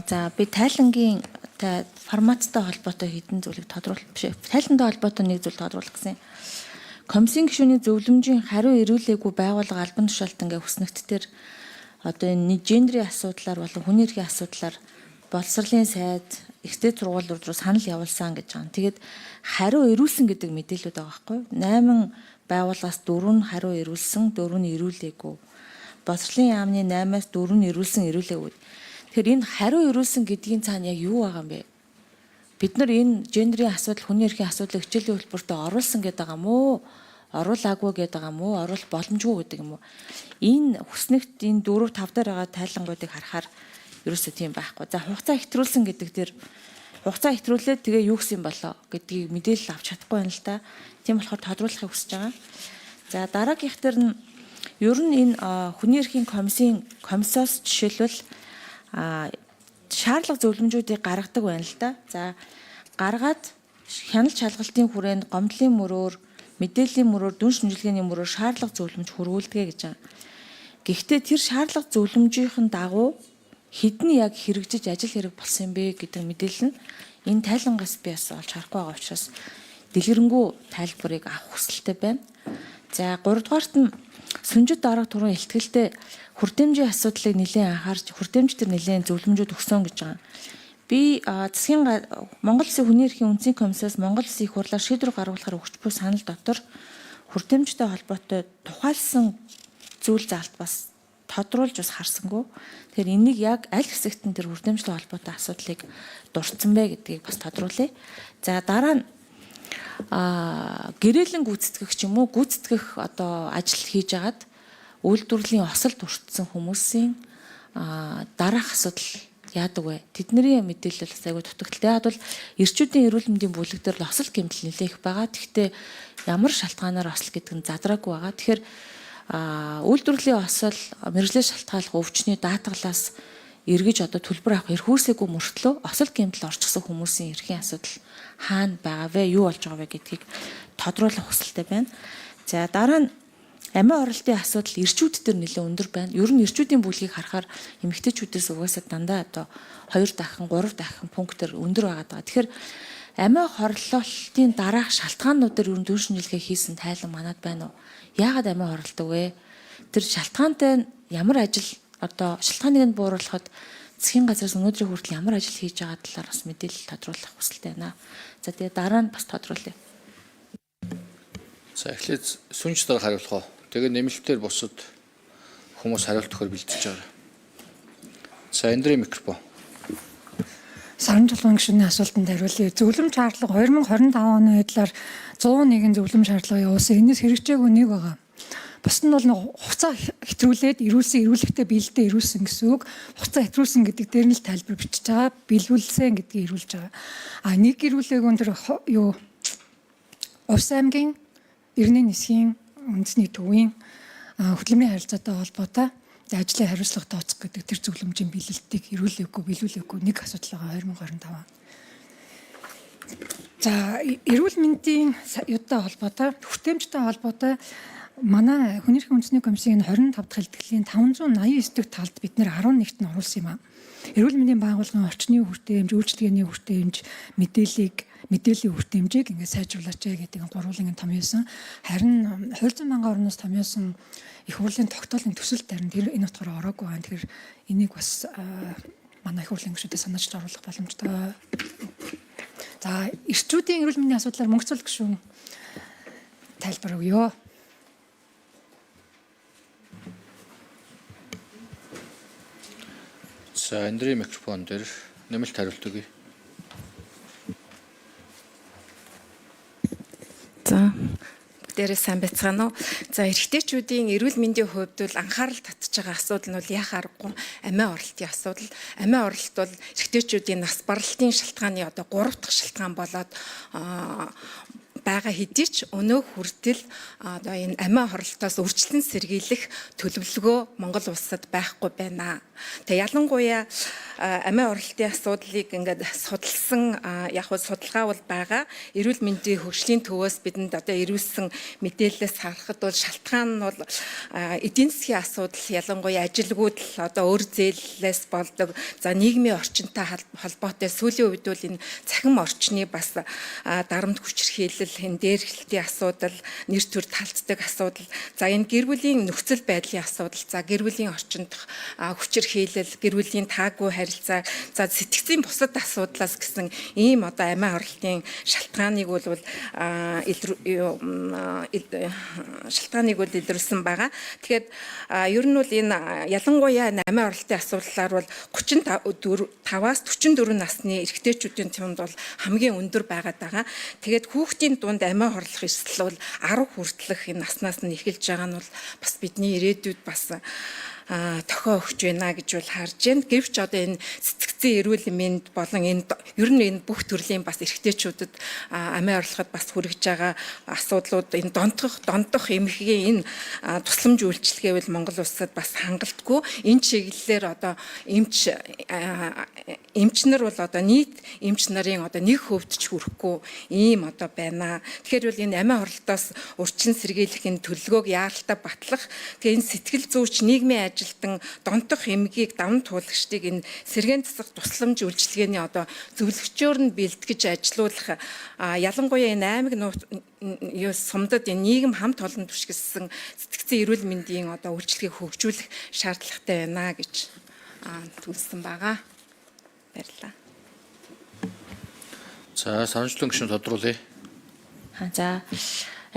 За би тайлангийн форматтай холбоотой хэдэн зүйлийг тодруулах биш. Тайлантай холбоотой нэг зүйл тодруулах гэсэн. Комиссийн гишүүний зөвлөмжийн хариу ирүүлээгүй байгууллага албан тушаалт ингээ хүснэгтдэр одоо энэ гендрийн асуудлаар болон хүний эрхийн асуудлаар боловсролын сайд ихтэй сургуулиуд руу санал явуулсан гэж байгаа. Тэгээд хариу ирүүлсэн гэдэг мэдээлүүд байгаа байхгүй юу? 8 байгууллагаас 4 нь хариу ирүүлсэн, 4 нь ирүүлээгүй. Боловсролын яамны 8-аас 4 нь ирүүлээгүй. Тэгэхээр энэ хариу ирүүлсэн гэдгийн цаана яг юу байгаа юм бэ? Бид нар энэ гендрийн асуудал, хүний эрхийн асуудлыг хичээлийн хөтөлбөртөө оруулсан гэдэг байгаа мó, оруулаагүй гэдэг байгаа мó, оруулах боломжгүй гэдэг юм уу? Энэ хүснэгт энэ 4 5 дээр байгаа тайлангуудыг харахаар ерөөсөө тийм байхгүй. За хугацаа хэтрүүлсэн гэдэг дээр хугацаа хэтрүүлээд тэгээ юу гэсэн болоо гэдгийг мэдээлэл авч чадахгүй байна л да. Тийм болохоор тодруулахыг хүсэж байгаа. За дараагийнх дээр нь ер нь энэ хүний эрхийн комиссоос жишээлбэл шаардлага зөвлөмжүүдийг гаргадаг байна л да. За гаргаад хяналт шалгалтын хүрээнд гомдлын мөрөөр, мэдээллийн мөрөөр, дүн шинжилгээний мөрөөр шаардлага зөвлөмж хөрвүүлдэг гэж байгаа. Гэхдээ тэр шаардлага зөвлөмжийн дагуу хэдэн яг хэрэгжиж ажил хэрэг болсон юм бэ гэдэг мэдээлэл нь энэ тайлангаас би бас олж харахгүй байгаа учраас дэлгэрэнгүй тайлбарыг авах хүсэлтэй байна. За 3 дугаарт нь сүнжит дарга туран илтгэлтэй хүртээмжийн асуудлыг нэлээд анхаарч хүртээмж төр нэлээд зөвлөмжүүд өгсөн гэж байгаа. Би засгийн Монгол Улсын хүний эрхийн үндэсний комиссаас Монгол Улсын их хурлаар шийдвэр гаргуулахаар өгч буй санал дотор хүртээмжтэй холбоотой тухайлсан зүйл заалт бас тодруулж бас харсангүй. Тэгэхээр энийг яг аль хэсэгт нь тэр хүртээмжтэй холбоотой асуудлыг дурдсан бэ гэдгийг бас тодруулъя. За дараа нь гэрээлэн гүйцэтгэх ч юм уу гүйцэтгэх одоо ажил хийж агаад үйлдвэрлэлийн осол дурдсан хүмүүсийн дараах асуудал яадаг вэ? Тэдний мэдээлэл бас айгүй дутагдaltaй. Яг бол эрчүүдийн эрүүл мэндийн бүлэг дээр л осол гэмтэл нэлээх байгаа. Гэхдээ ямар шалтгаанаар осол гэдэг нь задраагүй байгаа. Тэгэхээр үйлдвэрлэлийн осол мэргэжлийн шалтгааллах өвчний даатгалаас эргэж одоо төлбөр авах эрхүүсээгүй мөртлөө осол гэмтэл орчихсон хүмүүсийн эрхийн асуудал хаана байгаа вэ? Юу болж байгаа вэ гэдгийг тодруулах хүсэлтэй байна. За дараа нь амиа оролтын асуудал эрчүүд дээр нэлээд өндөр байна. Ер нь эрчүүдийн бүлгийг харахаар эмэгтэйчүүдээс угаасаа дандаа одоо 2 дахин 3 дахин пунктээр өндөр байгаа. Тэгэхээр амиа хорлолтын дараах шалтгаануудаар ер нь дүн шинжилгээ хийсэн тайлан манад байна уу? Яагаад амиа хорлдог вэ? Тэр шалтгаантай ямар ажил одоо шалтгааныг нь бууруулахад засгийн газраас өнөөдрийн хүртэл ямар ажил хийж байгаа талаар бас мэдээлэл тодруулах хүсэлтэй байна. За тэгээ дараа нь бас тодруулъя. За эхлээд сүнж дараа хариулах уу. Тэгээ нэмэлтээр бусад хүмүүс хариулт өгөхөөр бэлдэж байгаа. За эндрийн микрофон. Саран Чулуун гишүүний асуултанд хариулъя. Зөвлөмж шаардлага 2025 оны байдлаар 101 зөвлөмж шаардлага явуулсан. Энэс хэрэгжээгүй нэг байгаа. Бус нь бол хугацаа хэтрүүлээд ирүүлэхтэй биелэлтэд ирүүлсэн гэсэн үг. Хугацаа хэтрүүлсэн гэдэг дээр нь л тайлбар бичиж байгаа. Биелүүлсэн гэдгийг ирүүлж байгаа. Нэг ирүүлээгүй тэр юу Увс аймгийн Иргэний нисхийн үндэсний төвийн хөдөлмөрийн харилцаатай холбоотой ажлын хариуцлага тооцох гэдэг тэр зөвлөмжийн биелэлтийг биелүүлээгүй нэг асуудал байгаа 2025. За эрүүл мэндийн юутай холбоотой хүртээмжтэй холбоотой манай хүний эрхийн үндэсний комиссийн 25 дахь хэлтгэлийн 589 дэх талд бид нэр 11-т нь оруулсан юм аа. Эрүүл мэндийн байгууллагын орчны хүртээмж, үйлчлэгээний хүртээмж, мэдээллийн хүртээмжийг ингээд сайжруулаач гэдэг гурвуулын томьёосон. Харин хууль зүйн банкны орноос томьёосон их хурлын тогтоолын төсөлд харин тэр энэ утгаараа ороогүй байна. Тэгэхээр энийг бас манай их хурлын гишүүдэд санаачд оруулах боломжтой. За эрчүүдийн эрүүл мэндийн асуудлаар мөнгөцөл гишүүн тайлбар өгье. За эндрийн микрофон дээр нэмэлт хариулт өгье. За дээрээ сайн байцгаана уу. За эрэгтэйчүүдийн эрүүл мэндийн хувьд бол анхаарал татж байгаа асуудал нь бол яхаа аргагүй амиа оролтын асуудал. Амиа оролт бол эрэгтэйчүүдийн нас баралтын шалтгааны одоо 3 дахь шалтгаан болоод байгаа хэдий ч өнөө хүртэл одоо энэ амиа хорлолтоос үржилтэн сэргийлэх төлөвлөгөө Монгол улсад байхгүй байна. Тэгээ ялангуяа амиа хорлолтын асуудлыг ингээд судалсан яг хөө судалгаа бол байгаа. Эрүүл мэндийн хөгжлийн төвөөс бидэнд одоо ирүүлсэн мэдээлэлээс харахад бол шалтгаан нь бол эдийн засгийн асуудал ялангуяа ажилгүйд одоо өөр зээллээс болдог. За нийгмийн орчинтой холбоотой сүүлийн үед бол энэ цахим орчны бас дарамт хүчирхийлэл, энэ дээрхлэлтийн асуудал, нэр төр талцдаг асуудал, за энэ гэр бүлийн нөхцөл байдлын асуудал, за гэр бүлийн орчиндх хүчирхийлэл, гэр бүлийн таагүй харилцаа, за сэтгцийн бусад асуудлаас гэсэн ийм одоо амиа хорлолтын шалтгааныг бол илрүүлсэн байгаа. Тэгэхээр ер нь бол энэ ялангуяа амиа хорлолтын асуудлаар бол 35-аас 44 насны эрэгтэйчүүдийн тунд бол хамгийн өндөр байгаад байгаа. Тэгээд хүүхдийн дунд амиа хорлох эрсдэл бол 10 хүртэлх энэ наснаас нь эхэлж байгаа нь бол бас бидний ирээдүйд бас тохио өгч байна гэж бол харж байна. Гэвч одоо энэ сэтгцийн эрүүл мэнд болон энэ ер нь энэ бүх төрлийн бас эрэгтэйчүүдэд амиа орлоход бас хүрэж байгаа асуудлууд энэ дондох эмхэгийн энэ тусламж үйлчилгээ бол Монгол улсад бас хангалтгүй. Энэ чиглэлээр одоо эмчнэр бол одоо нийт эмч нарын одоо 1% ч хүрэхгүй ийм одоо байна. Тэгэхээр бол энэ амиа хорлолтоос урьдчилан сэргийлэх энэ төлөвлөгөөг яаралтай батлах. Тэгээ энэ сэтгэл зүйч нийгмийн ажилтан донтох эмгийг даван туулагчдыг энэ сэргээн засах тусламж үйлчилгээний одоо зөвлөгчөөр нь бэлтгэж ажилуулах ялангуяа энэ аймаг сумдад энэ нийгэм хамт олон түшгэлсэн сэтгцийн эрүүл мэндийн одоо үйлчилгээг хөгжүүлэх шаардлагатай байна гэж төлсөн байгаа. Баярлалаа. За санамжлан гишүүн тодруулъя. За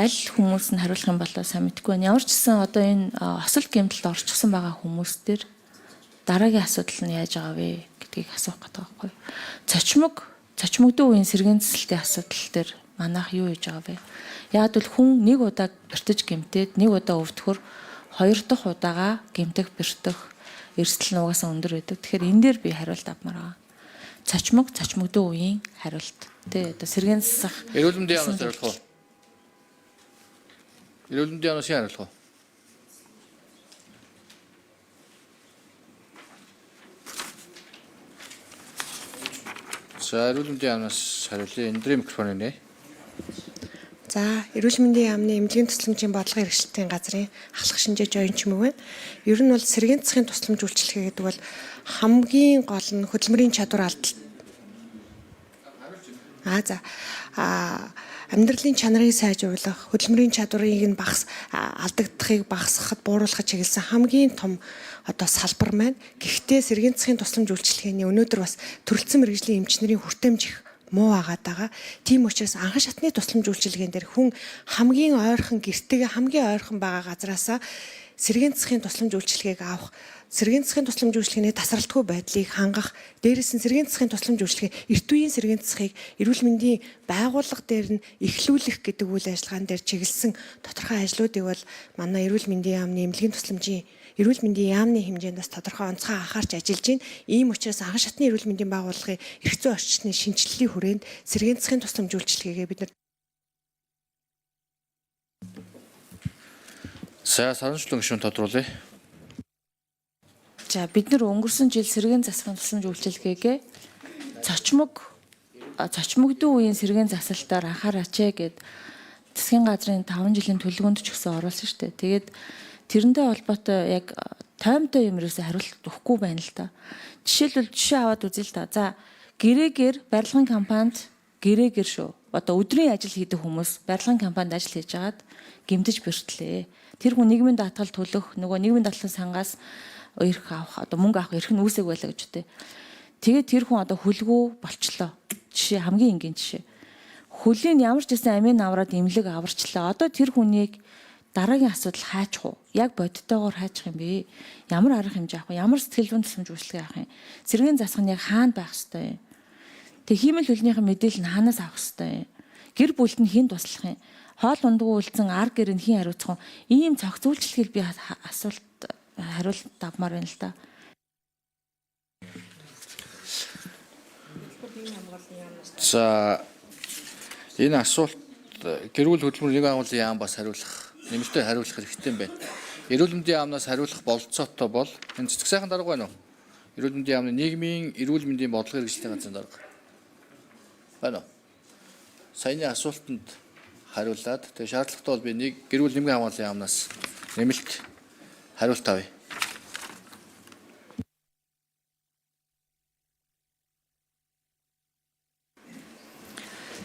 аль хүмүүс нь хариулах юм болоо сайн мэдэхгүй байна. Ямар ч гэсэн одоо энэ осол гэмтэлд орчихсон байгаа хүмүүс дээр дараагийн асуудал нь яаж байгаа вэ гэдгийг асуух гэдэг байхгүй. Цочмогдсон үеийн сэргээн засалтын асуудал дээр манайх юу хийж байгаа вэ? Яг л хүн нэг удаа бэртэж гэмтээд нэг удаа өвдөхөр хоёр дахь удаага гэмтэх бэртэх эрсдэл нь угаасаа өндөр байдаг. Тэгэхээр энэ дээр би хариулт авмаар байгаа. Цочмогдсон үеийн хариулт. Тэ одоо сэргээн засах Эрүүл мэндийн яамнаас хариулах уу? Эрүүл мэндийн яамнаас хариулах уу? За эрүүл мэндийн яамнаас хариулъя. Эндрийн микрофон нэ. За эрүүл мэндийн яамны эмнэлгийн тусламжийн бодлогын хэрэгжилтийн газрын ахлах шинжээч оюунч мөв байна. Ер нь бол сэргээн засахын тусламж үйлчилгээ гэдэг бол хамгийн гол нь хөдөлмөрийн чадвар алдалт. Амьдралын чанарыг сайжруулах, хөдөлмөрийн чадварыг нь алдагдахыг багасгахад бууруулахад чиглэсэн хамгийн том одоо салбар маань. Гэхдээ сэргээн засахын тусламж үйлчилгээний өнөөдөр бас төрөлцсөн мэргэжлийн эмчнэрийн хүртээмж их муу агаад байгаа. Тийм учраас анхан шатны тусламж үйлчилгээнд дээр хүн хамгийн ойрхон гэртэйгээ хамгийн ойрхон байгаа газраасаа сэргээн засахын тусламж үйлчилгээг авах, сэргээн засахын тусламж үйлчилгээний тасралтгүй байдлыг хангах, дээрээс нь сэргээн засахын тусламж үйлчилгээ эрт үеийн сэргээн засахыг эрүүл мэндийн байгууллага дээр нь эхлүүлэх гэдэг үйл ажиллагаан дээр чиглэсэн тодорхой ажлуудыг бол манай эрүүл мэндийн яамны эмнэлгийн тусламжийн эрүүл мэндийн яамны хэмжээнд бас тодорхой онцгой анхаарч ажиллаж байна. Ийм учраас анхан шатны эрүүл мэндийн байгууллагын эрх зүйн орчны шинжилгээний хүрээнд сэргээн засахын тусламж үйлчилгээгээ бид нар санамжлан гишүүн тодруулъя. За бид нар өнгөрсөн жил сэргээн засахын тусламж үйлчилгээгээ цочмогдсон үеийн сэргээн засалтаар анхаараач гэд засгийн газрын 5 жилийн төлөвлөгөөнд ч гэсэн оруулсан шүү дээ. Тэгээд тэрнтэй холбоотой яг тоймтой юм ерөөсөй хариулт өгөхгүй байна л да. Жишээ аваад үзье л да. За гэрээгээр барилгын компанид гэрээгээр шүү. Одоо өдрийн ажил хийдэг хүмүүс барилгын компанид ажил хийж агаад гэмтэж бэртлээ. Тэр хүн нийгмийн даатгал төлөх, нөгөө нийгмийн даатгалын сангаас эрх авах, одоо мөнгө авах эрх нь үүсэг байлаа гэж үтэй. Тэгээд тэр хүн одоо хүлгүү болчлоо. Жишээ хамгийн энгийн жишээ. Хөлийн ямар ч гэсэн амийн авраад эмнэлэг аварчлаа. Одоо тэр хүнийг дараагийн асуудал хайчих уу? Яг бодтойгоор хайчих юм бэ? Ямар арга хэмжээ авах вэ? Ямар сэтгэл зүйн тусламж үйлчилгээ авах юм? Сэргээн засах нь яг хаана байх ёстой юм? Тэг хиймэл хөлнийхээ мэдээлэл нь хаанаас авах ёстой юм? Гэр бүлд нь хэн туслах юм? Хоол ундгүй үлдсэн ар гэр нь хэн хариуцах юм? Ийм цогц үйлчлэгийг би асуулт хариулт авмаар байна л да. За энэ асуулт гэр бүл хөдөлмөр нэг агуулгын яам бас хариулах, нэмэлтээр хариулах хэрэгтэй юм байна. Эрүүл мэндийн яамнаас хариулах бололцоотой бол энэ цэцэг сайхан дарга байна уу? Эрүүл мэндийн яамны нийгмийн эрүүл мэндийн бодлого хэрэгжлийн газрын дарга байна уу? Саяны асуултанд хариулаад тэгээ шаардлагатай бол би нэг гэр бүл нэмгэн хамгааллын яамнаас нэмэлт хариулт авъя.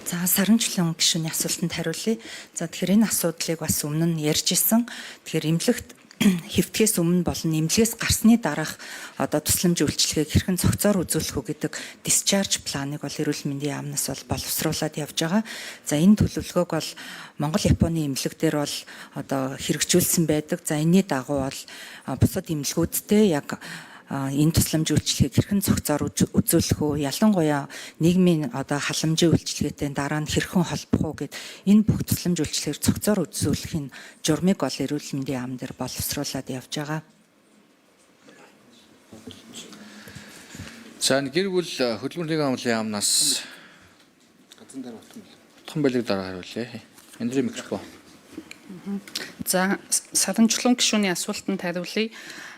За Саранчлан гишүүний асуултанд хариулъя. За тэгэхээр энэ асуудлыг бас өмнө нь ярьж исэн. Тэгэхээр эмнэлэгт хэвтгээс өмнө болон эмнэлгээс гарсны дараах одоо тусламж үйлчилгээг хэрхэн цогцоор үзүүлэх үү гэдэг discharge планыг бол эрүүл мэндийн яамнаас бол боловсруулад явж байгаа. За энэ төлөвлөгөөг бол Монгол Японы эмнэлэг дээр бол одоо хэрэгжүүлсэн байдаг. За энэний дагуу бол бусад эмнэлгүүдтэй яг энэ тусламж үйлчилгээг хэрхэн цогцоор үзүүлэх үү, ялангуяа нийгмийн одоо халамжийн үйлчилгээтэй дараа нь хэрхэн холбох уу гэд энэ бүх тусламж үйлчилгээг цогцоор үзүүлэхийн журмыг бол эрүүл мэндийн яам дээр боловсруулад явж байгаа. За гэр бүл хөдөлмөр нэгэн хамгааллын яамнаас утхан байлиг дараа хариулъя. Эндрийн микрофон. За Саранчлан гишүүний асуултанд хариулъя.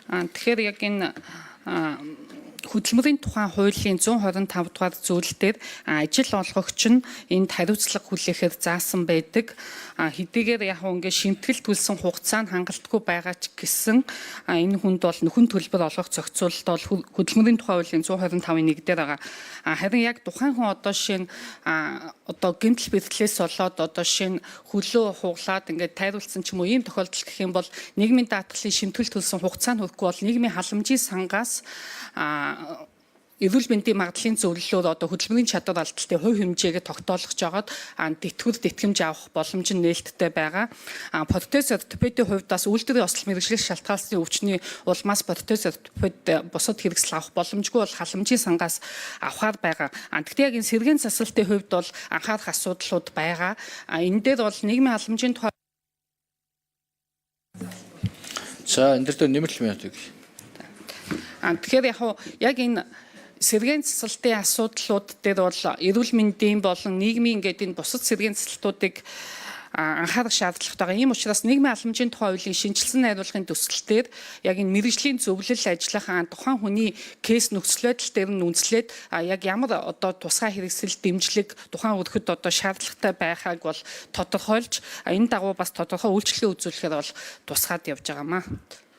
Тэгэхээр яг энэ хөдөлмөрийн тухайн хуулийн 125 дугаар зүйл дээр ажил олгогч нь энд хариуцлага хүлээхээр заасан байдаг. Хэдийгээр яг ингээд шимтгэл төлсөн хугацаанд хангалтгүй байгаа ч гэсэн энэ хүнд бол нөхөн төлбөр олгох зохицуулалт бол хөдөлмөрийн тухай хуулийн 125-ын 1 дээр байгаа. Харин яг тухайн хүн одоо жишээ нь одоо гэмтэл бэртлээс болоод одоо жишээ нь хөлөө хуглаад ингээд тайруулсан ч юм уу ийм тохиолдол гэх юм бол нийгмийн даатгалын шимтгэл төлсөн хугацаанд хүрэхгүй бол нийгмийн халамжийн сангаас эрүүл мэндийн магадлалын зөвлөлөөр одоо хөдөлмөрийн чадвар алдалтын хувь хэмжээгээ тогтоолгож жагаад тэтгэвэр тэтгэмж авах боломж нь нээлттэй байгаа. Протез ортопедийн хувьд бас үйлдвэрийн осол мэргэжлэх шалтгаалсны өвчний улмаас протез ортопед бусад хэрэгсэл авах боломжгүй бол халамжийн сангаас авахар байгаа. Гэхдээ яг энэ сэргээн засалтын хувьд бол анхаарах асуудлууд байгаа. Энэ дээр бол нийгмийн халамжийн тухай За энэ дээр нэмэлт минутыг. Тэгэхээр яг энэ сэргээн засалтын асуудлууд дээр бол эрүүл мэндийн болон нийгмийн ингээд энэ бусад сэргээн засалтуудыг анхаарах шаардлагатай байгаа. Ийм учраас нийгмийн халамжийн тухай хуулийн шинжилсэн найруулгын төсөлтөөр яг энэ мэргэжлийн зөвлөл ажиллах тухайн хүний кейс нөхцөл байдал дээр нь үндэслээд яг ямар одоо тусгай хэрэгсэл дэмжлэг тухайн өргөд одоо шаардлагатай байхааг бол тодорхойлж энэ дагуу бас тодорхой үйлчлэгээ үзүүлэхээр бол тусгаад явж байгаамаа.